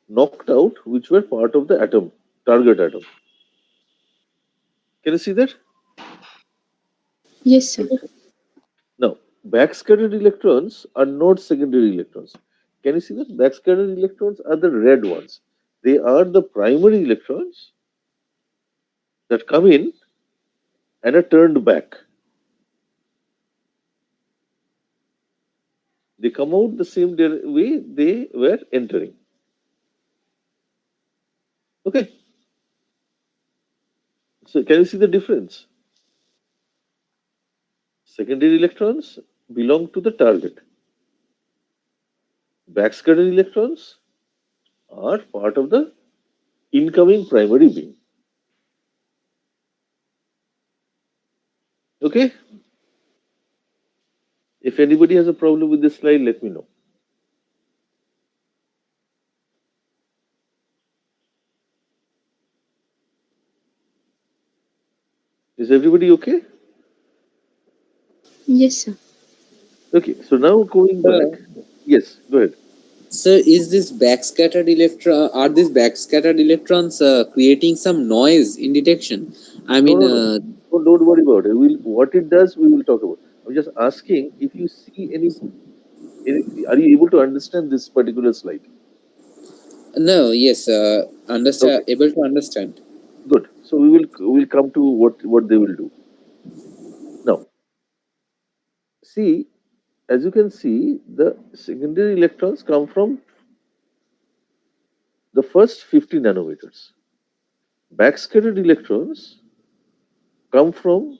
knocked out, which were part of the atom, target atom. Can you see that? Yes, sir. Now, backscattered electrons are not secondary electrons. Can you see that? Backscattered electrons are the red ones. They are the primary electrons that come in and are turned back. They come out the same way they were entering. Okay. So can you see the difference? Secondary electrons belong to the target. Backscattered electrons are part of the incoming primary beam. Okay? If anybody has a problem with this slide, let me know. Is everybody okay? Yes, sir. Okay, so now going back. Yes, go ahead. Sir, is this backscattered electron? Are these backscattered electrons creating some noise in detection? I mean, No. Don't worry about it. What it does, we will talk about. I'm just asking if you see any. Are you able to understand this particular slide? no. Yes, understand. Okay, Able to understand. good. So we'll come to what they will do. Now, see, as you can see, the secondary electrons come from the first 50 nanometers. Backscattered electrons come from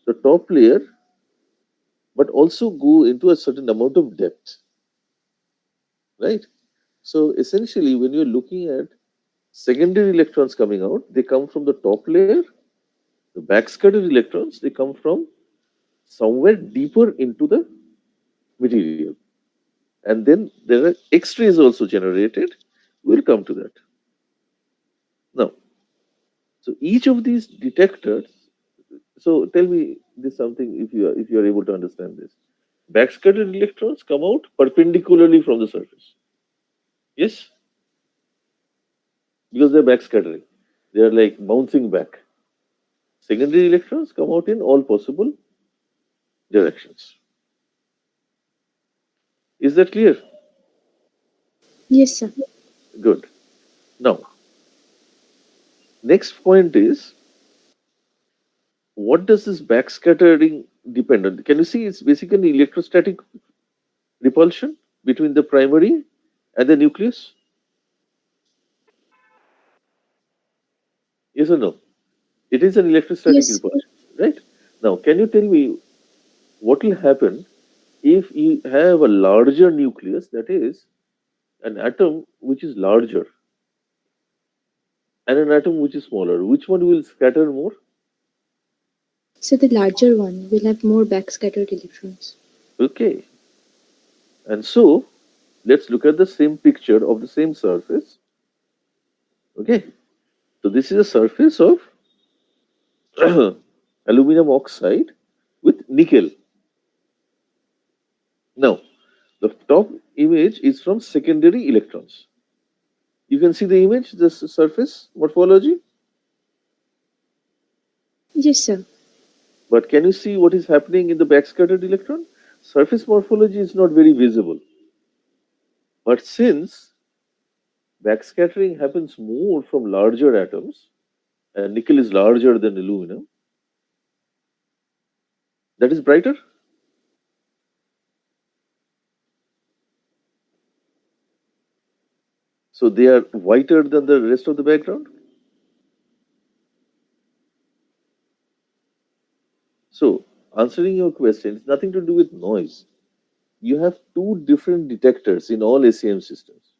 the top layer, but also go into a certain amount of depth, right? So essentially, when you're looking at secondary electrons coming out, they come from the top layer. The backscattered electrons, they come from somewhere deeper into the material. And then there are X-rays also generated. We'll come to that. Now, so each of these detectors, so tell me this something if you are able to understand this. Backscattered electrons come out perpendicularly from the surface. Yes? Because they're backscattering. They are like bouncing back. Secondary electrons come out in all possible directions. Is that clear? Yes, sir. Good. Now, next point is, what does this backscattering depend on? Can you see it's basically electrostatic repulsion between the primary and the nucleus? Yes or no? It is an electrostatic Yes. repulsion, right? Now, can you tell me what will happen if you have a larger nucleus, that is, an atom which is larger, and an atom which is smaller? Which one will scatter more? So the larger one will have more backscattered electrons. Okay. And so, let's look at the same picture of the same surface. Okay. So, this is a surface of aluminum oxide with nickel. Now, the top image is from secondary electrons. You can see the image, the surface morphology, Yes, sir. but can you see what is happening in the backscattered electron? Surface morphology is not very visible. But since backscattering happens more from larger atoms, and nickel is larger than aluminum, that is brighter. So they are whiter than the rest of the background. So answering your question, it's nothing to do with noise. You have two different detectors in all ACM systems.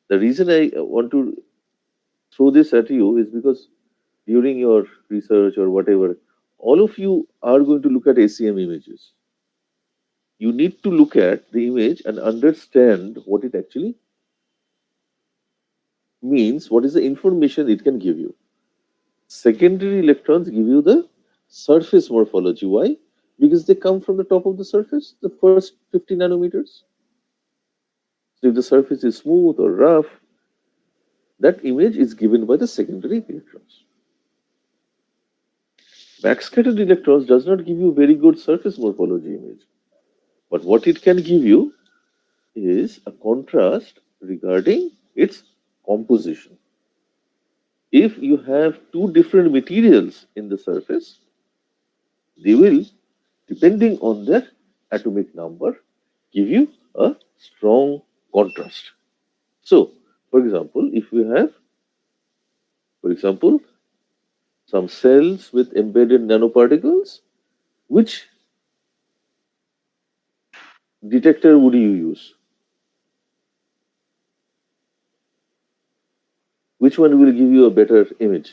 The reason I want to throw this at you is because during your research or whatever, all of you are going to look at ACM images. You need to look at the image and understand what it actually means, what is the information it can give you. Secondary electrons give you the surface morphology. Why? Because they come from the top of the surface, the first 50 nanometers. So if the surface is smooth or rough, that image is given by the secondary electrons. Backscattered electrons does not give you very good surface morphology image. But what it can give you is a contrast regarding its composition. If you have two different materials in the surface, they will, depending on their atomic number, give you a strong contrast. So, for example, if we have, some cells with embedded nanoparticles, which detector would you use? Which one will give you a better image?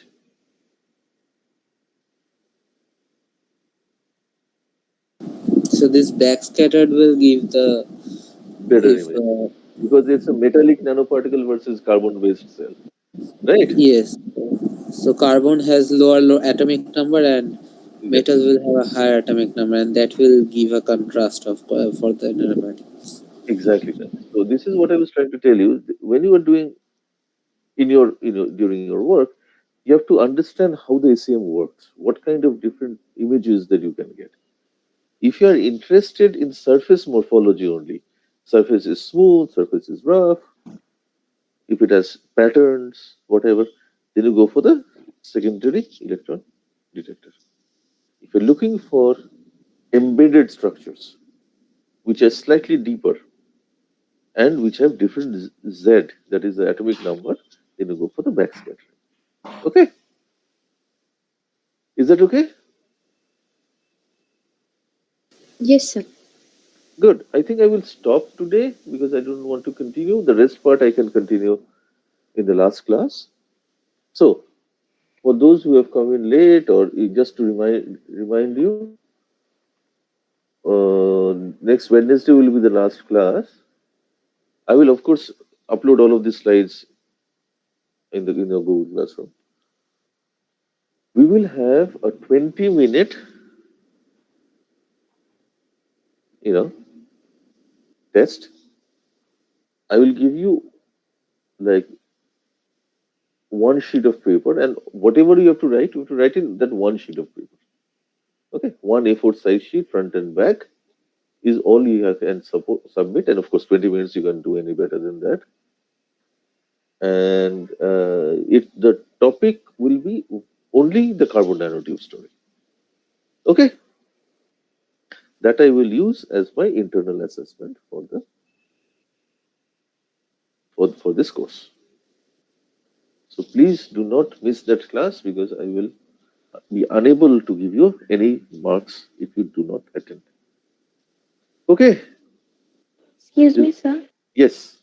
So this backscattered will give the Better if image. Because it's a metallic nanoparticle versus carbon-based cell, right? yes. So carbon has lower atomic number and Yes. metals will have a higher atomic number, and that will give a contrast of for the nanoparticles. Exactly that. So this is what I was trying to tell you. When you are doing in your, during your work, you have to understand how the ACM works, what kind of different images that you can get. If you are interested in surface morphology only, surface is smooth, surface is rough, if it has patterns, whatever, then you go for the secondary electron detector. If you're looking for embedded structures, which are slightly deeper and which have different Z, that is the atomic number, then you go for the backscattering. Okay? Is that okay? Yes, sir. Good. I think I will stop today because I don't want to continue. The rest part I can continue in the last class. So, for those who have come in late, or just to remind you, next Wednesday will be the last class. I will, of course, upload all of these slides in the Google Classroom. We will have a 20-minute, test. I will give you like one sheet of paper, and whatever you have to write in that one sheet of paper. Okay, one A4 size sheet, front and back, is all you can submit, and of course, 20 minutes you can do any better than that. And the topic will be only the carbon nanotube story. Okay, that I will use as my internal assessment for this course. So please do not miss that class because I will be unable to give you any marks if you do not attend. Okay. Excuse me, sir. Yes.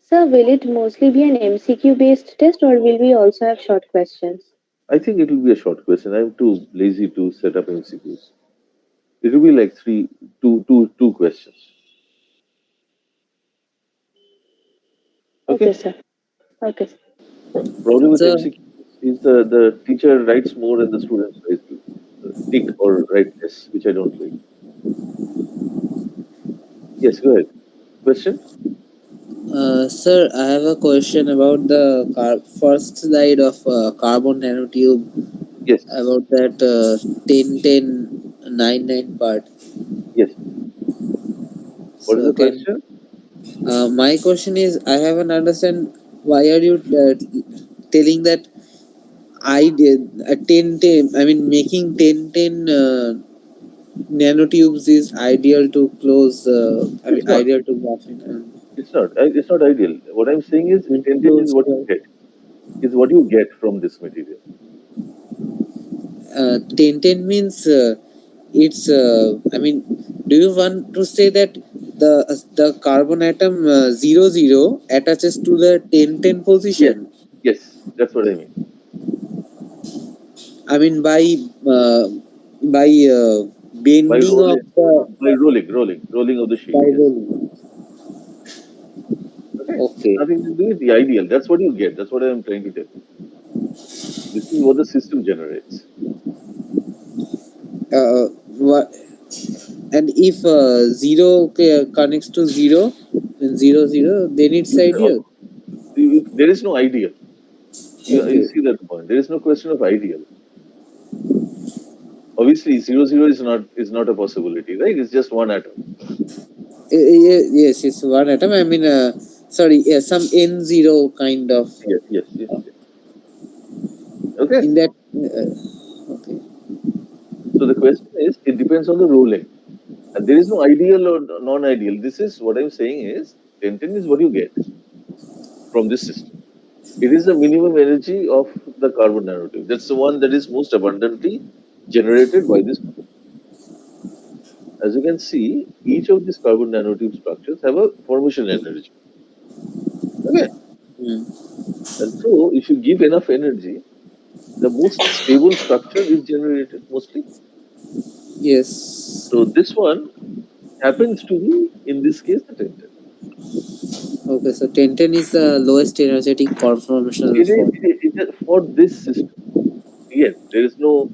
Sir, will it mostly be an MCQ based test or will we also have short questions? I think it will be a short question. I'm too lazy to set up MCQs. It will be like two questions. Okay, sir. Okay, sir. Problem with Sir, MCQ is the teacher writes more and the students write tick or write less, which I don't like. Yes, go ahead. Question? sir, I have a question about the first slide of carbon nanotube, Yes. about that 10-10-9-9 part. Yes. What is So the question? my question is, I haven't understand why are you telling that I did a 10-10, I mean making 10-10 nanotubes is ideal to close, I It's mean not. ideal to graphene. It's not. It's not ideal. What I'm saying is, tension is Close what you get. Is what you get from this material. 10-10 means it's I mean, do you want to say that the carbon atom 0 0 attaches to the 10-10 Yes. position? Yes. That's what I mean. I mean uh, by By bending of rolling, the rolling of the sheet. by Yes. rolling. Okay. Okay. Nothing to do with the ideal. That's what you get. That's what I'm trying to tell you. This is what the system generates. What, and if 0 connects to 0 and 0 0, then it's ideal. There is no ideal. You Okay. see that point. There is no question of ideal. Obviously, 0 0 is not a possibility, right? It's just one atom. Yes, it's one atom. I mean, sorry, yeah, some N0 kind of. Yes. Okay. In that. Okay. So the question is, it depends on the rolling. And there is no ideal or non-ideal. This is what I'm saying is, 10-10 is what you get from this system. It is the minimum energy of the carbon nanotube. That's the one that is most abundantly generated by this. As you can see, each of these carbon nanotube structures have a formation energy. Okay. Hmm. And so if you give enough energy, the most stable structure is generated mostly. Yes. So this one happens to be, in this case, the 10-10. Okay, so 10-10 is the lowest energetic conformational form. It is for this system. Again, there is no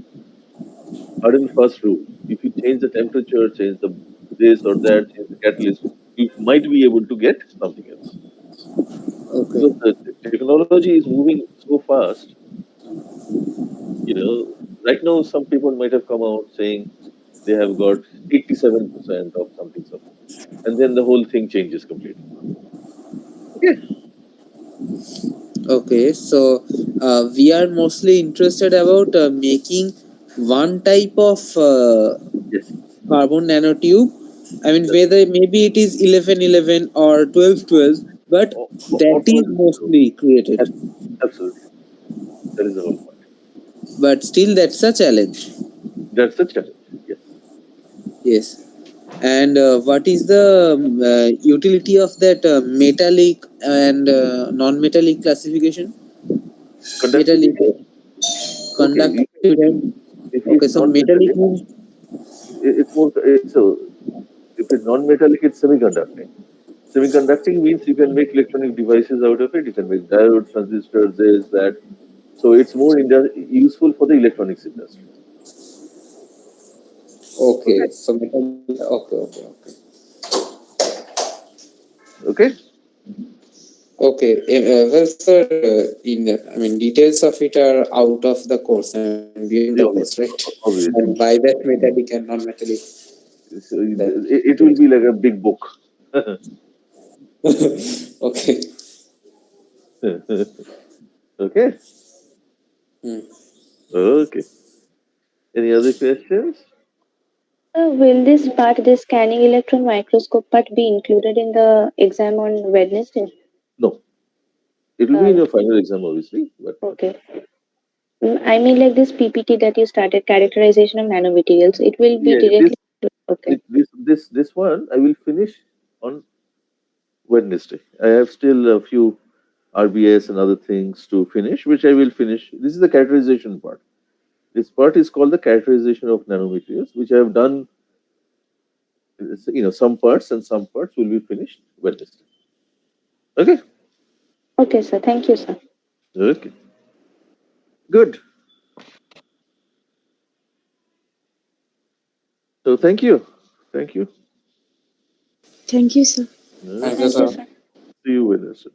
hard and fast rule. If you change the temperature, change the this or that, change the catalyst, you might be able to get something else. Okay. Because the technology is moving so fast, right now some people might have come out saying they have got 87% of something, something. And then the whole thing changes completely. Okay. Okay, so we are mostly interested about making one type of Yes. carbon nanotube. I mean, whether maybe it is 1111 or 1212, but that is mostly created. Absolutely. That is the whole point. But still, that's a challenge. That's the challenge. Yes. Yes. And what is the utility of that metallic and non-metallic classification? Conductivity. Metallic, Okay. conductivity. If Okay, it's so metallic means it's more. So if it's non-metallic, it's semiconducting. Semiconducting means you can make electronic devices out of it. You can make diodes, transistors, this, that. So it's more useful for the electronics industry. okay. So metal. Okay. Okay. Okay. Well, sir, I mean, details of it are out of the course and beyond the Yeah, course, right? obviously. And by that, metallic and non-metallic. So That. it will be like a big book. Okay. Okay. Hmm. Okay. Any other questions? Will this part, the scanning electron microscope part, be included in the exam on Wednesday? No. It will be in Um, your final exam, obviously. But okay. I mean, like this PPT that you started, characterization of nanomaterials, it will be yeah, directly. Okay. this one I will finish on Wednesday. I have still a few RBS and other things to finish, which I will finish. This is the characterization part. This part is called the characterization of nanomaterials, which I have done. Some parts and some parts will be finished Wednesday. Okay. Okay, sir. Thank you, sir. Okay. Good. So thank you. Thank you. Thank you, sir. Okay. Thank you, Thank you, sir. sir. See you Wednesday.